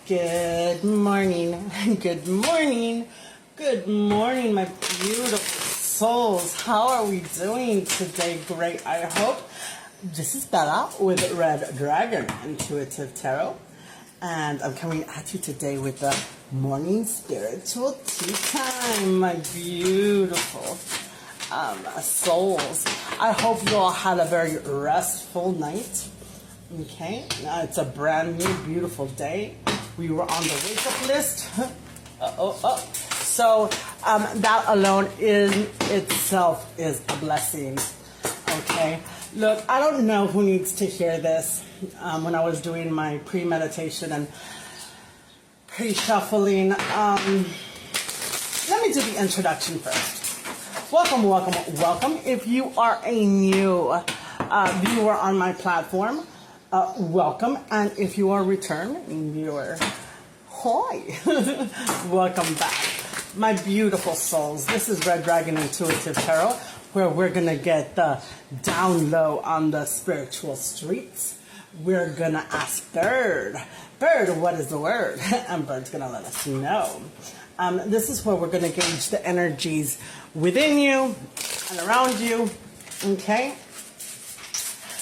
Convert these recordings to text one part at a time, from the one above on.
Good morning, good morning, good morning, my beautiful souls. How are we doing today? Great, I hope. This is Bella with Red Dragon Intuitive Tarot, and I'm coming at you today with the morning spiritual tea time, my beautiful souls. I hope you all had a very restful night. Okay, it's a brand new, beautiful day. We were on the wake-up list. So that alone in itself is a blessing. Okay, look, I don't know who needs to hear this. When I was doing my pre-meditation and pre-shuffling, let me do the introduction first. Welcome, welcome, welcome. If you are a new viewer on my platform, welcome, and if you are a return viewer, hi, welcome back, my beautiful souls. This is Red Dragon Intuitive Tarot, where we're gonna get the down low on the spiritual streets. We're gonna ask Bird, what is the word? And Bird's gonna let us know. This is where we're gonna gauge the energies within you and around you. Okay,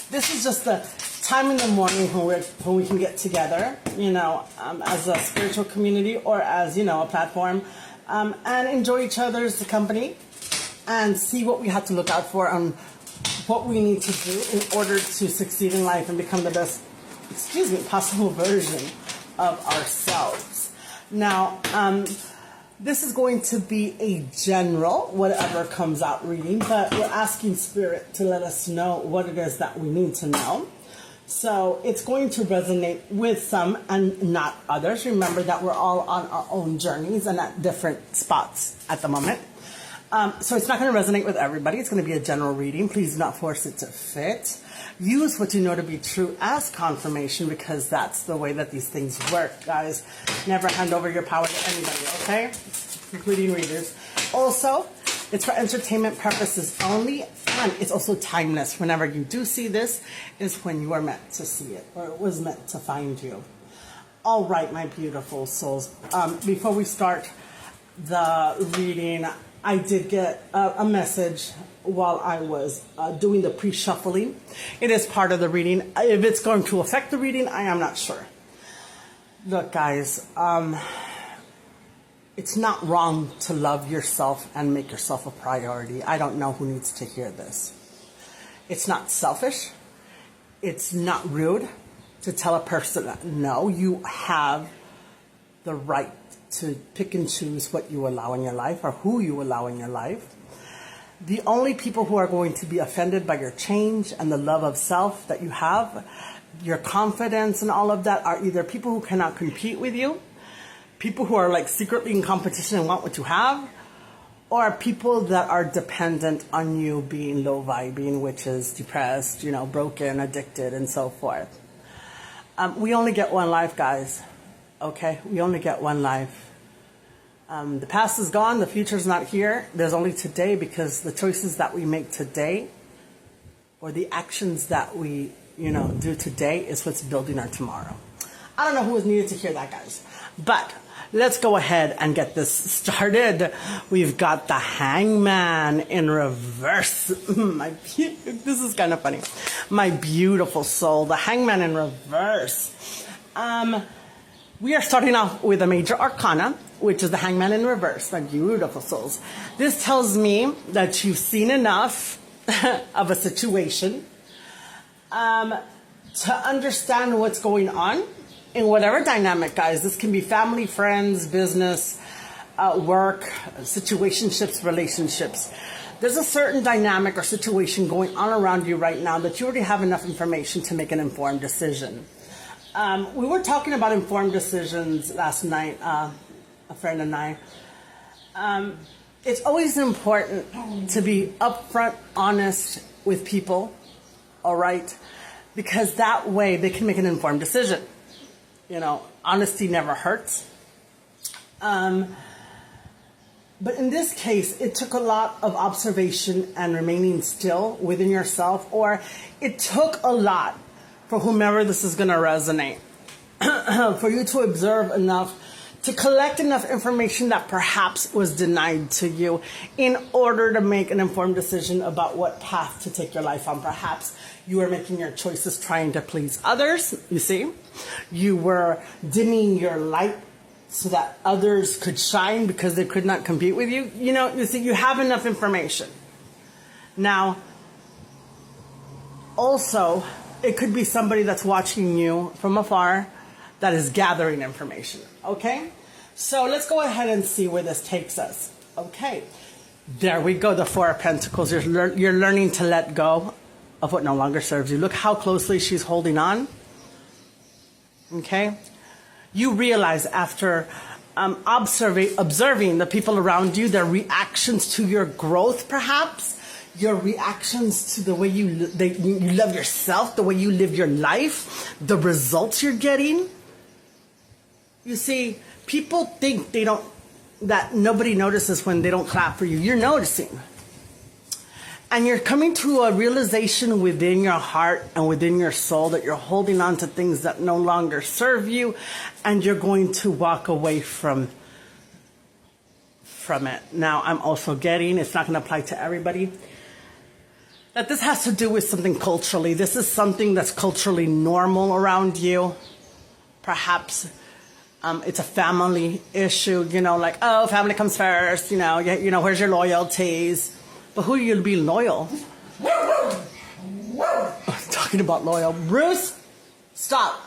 this is just the time in the morning when we can get together, as a spiritual community or as, a platform, and enjoy each other's company and see what we have to look out for and what we need to do in order to succeed in life and become the best, possible version of ourselves. Now, this is going to be a general, whatever comes out reading, but we're asking Spirit to let us know what it is that we need to know. So it's going to resonate with some and not others. Remember that we're all on our own journeys and at different spots at the moment. So it's not going to resonate with everybody. It's going to be a general reading. Please do not force it to fit. Use what you know to be true as confirmation, because that's the way that these things work, guys. Never hand over your power to anybody, okay? Including readers. Also, it's for entertainment purposes only, and it's also timeless. Whenever you do see this is when you are meant to see it, or it was meant to find you. All right, my beautiful souls. Before we start the reading, I did get a message while I was doing the pre-shuffling. It is part of the reading. If it's going to affect the reading, I am not sure. Look, guys, it's not wrong to love yourself and make yourself a priority. I don't know who needs to hear this. It's not selfish. It's not rude to tell a person, no, you have the right to pick and choose what you allow in your life or who you allow in your life. The only people who are going to be offended by your change and the love of self that you have, your confidence and all of that, are either people who cannot compete with you, people who are like secretly in competition and want what you have, or people that are dependent on you being low vibing, which is depressed, broken, addicted, and so forth. We only get one life, guys. Okay? We only get one life. The past is gone. The future's not here. There's only today, because the choices that we make today or the actions that we, do today is what's building our tomorrow. I don't know who was needed to hear that, guys. But let's go ahead and get this started. We've got the Hangman in reverse. This is kind of funny. My beautiful soul, the Hangman in reverse. We are starting off with a major arcana, which is the Hangman in reverse. My beautiful souls. This tells me that you've seen enough of a situation to understand what's going on in whatever dynamic, guys. This can be family, friends, business, work, situationships, relationships. There's a certain dynamic or situation going on around you right now that you already have enough information to make an informed decision. We were talking about informed decisions last night, a friend and I. It's always important to be upfront, honest with people, all right? Because that way they can make an informed decision. Honesty never hurts. But in this case, it took a lot of observation and remaining still within yourself, or it took a lot for whomever this is going to resonate. for you to observe enough, to collect enough information that perhaps was denied to you in order to make an informed decision about what path to take your life on. Perhaps you were making your choices trying to please others, you see. You were dimming your light so that others could shine because they could not compete with you. You see, you have enough information. Now, also, it could be somebody that's watching you from afar that is gathering information, okay? So let's go ahead and see where this takes us. Okay, there we go, the Four of Pentacles. You're learning to let go of what no longer serves you. Look how closely she's holding on, okay? You realize after observing the people around you, their reactions to your growth, perhaps, your reactions to the way you love yourself, the way you live your life, the results you're getting. You see, people think that nobody notices when they don't clap for you. You're noticing. And you're coming to a realization within your heart and within your soul that you're holding on to things that no longer serve you, and you're going to walk away from it. Now, I'm also getting, it's not going to apply to everybody, that this has to do with something culturally. This is something that's culturally normal around you. Perhaps it's a family issue, like, oh, family comes first, where's your loyalties? But who are you to be loyal? Talking about loyal. Bruce, stop.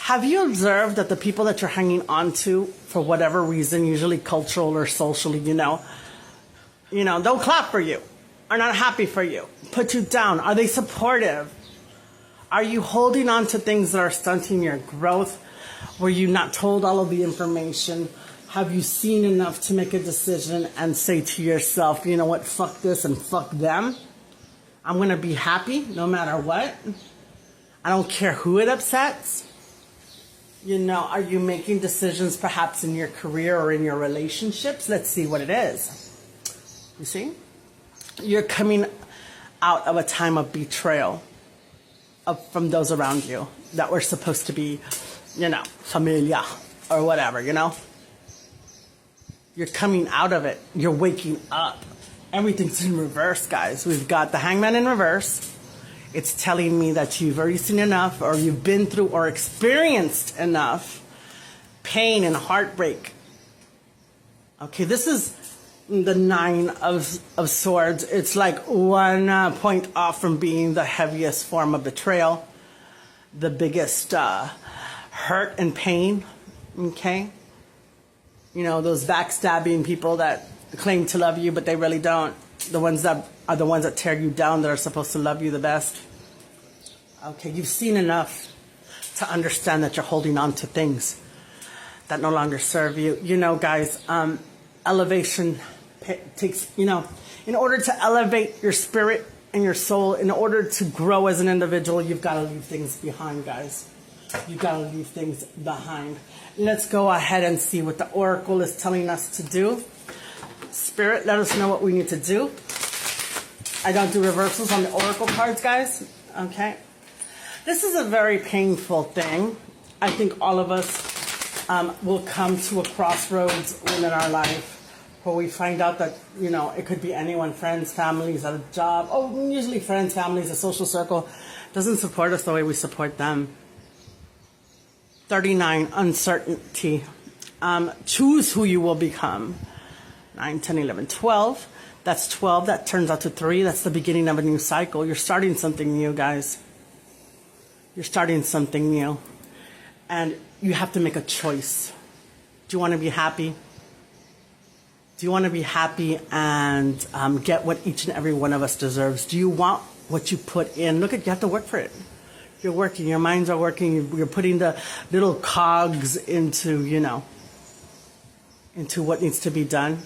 Have you observed that the people that you're hanging on to, for whatever reason, usually cultural or socially, don't clap for you, are not happy for you, put you down? Are they supportive? Are you holding on to things that are stunting your growth? Were you not told all of the information? Have you seen enough to make a decision and say to yourself, you know what, fuck this and fuck them? I'm going to be happy no matter what. I don't care who it upsets. Are you making decisions perhaps in your career or in your relationships? Let's see what it is. You see? You're coming out of a time of betrayal from those around you that were supposed to be, familia or whatever, You're coming out of it. You're waking up. Everything's in reverse, guys. We've got the Hangman in reverse. It's telling me that you've already seen enough, or you've been through or experienced enough pain and heartbreak. Okay, this is the Nine of Swords. It's like 1 point off from being the heaviest form of betrayal, the biggest hurt and pain, okay? Those backstabbing people that claim to love you, but they really don't. The ones that are the ones that tear you down, that are supposed to love you the best. Okay, you've seen enough to understand that you're holding on to things that no longer serve you. Guys, elevation takes, in order to elevate your spirit and your soul, in order to grow as an individual, you've got to leave things behind, guys. You've got to leave things behind. Let's go ahead and see what the Oracle is telling us to do. Spirit, let us know what we need to do. I don't do reversals on the Oracle cards, guys. Okay. This is a very painful thing. I think all of us will come to a crossroads in our life where we find out that, it could be anyone, friends, families, at a job. Oh, usually friends, families, a social circle doesn't support us the way we support them. 39, uncertainty. Choose who you will become. 9, 10, 11, 12. That's 12. That turns out to 3. That's the beginning of a new cycle. You're starting something new, guys. You're starting something new. And you have to make a choice. Do you want to be happy? Do you want to be happy and get what each and every one of us deserves? Do you want what you put in? You have to work for it. You're working. Your minds are working. You're putting the little cogs into, into what needs to be done.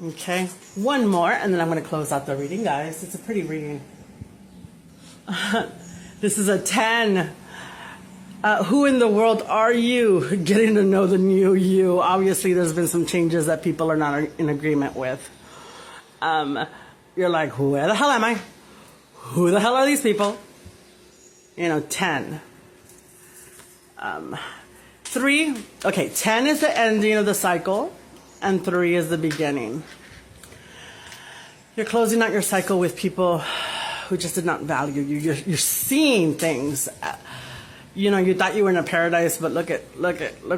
Okay. One more, and then I'm going to close out the reading, guys. It's a pretty reading. This is a 10. Who in the world are you? Getting to know the new you. Obviously, there's been some changes that people are not in agreement with. You're like, where the hell am I? Who the hell are these people? 10. 3, okay, 10 is the ending of the cycle, and 3 is the beginning. You're closing out your cycle with people who just did not value you. You're seeing things. You know, you thought you were in a paradise, but look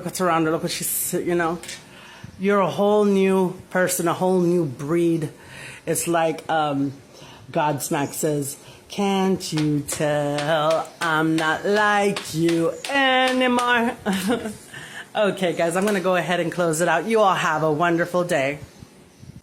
what's around her. Look what she's, you know. You're a whole new person, a whole new breed. It's like Godsmack says, can't you tell I'm not like you anymore? Okay, guys, I'm going to go ahead and close it out. You all have a wonderful day.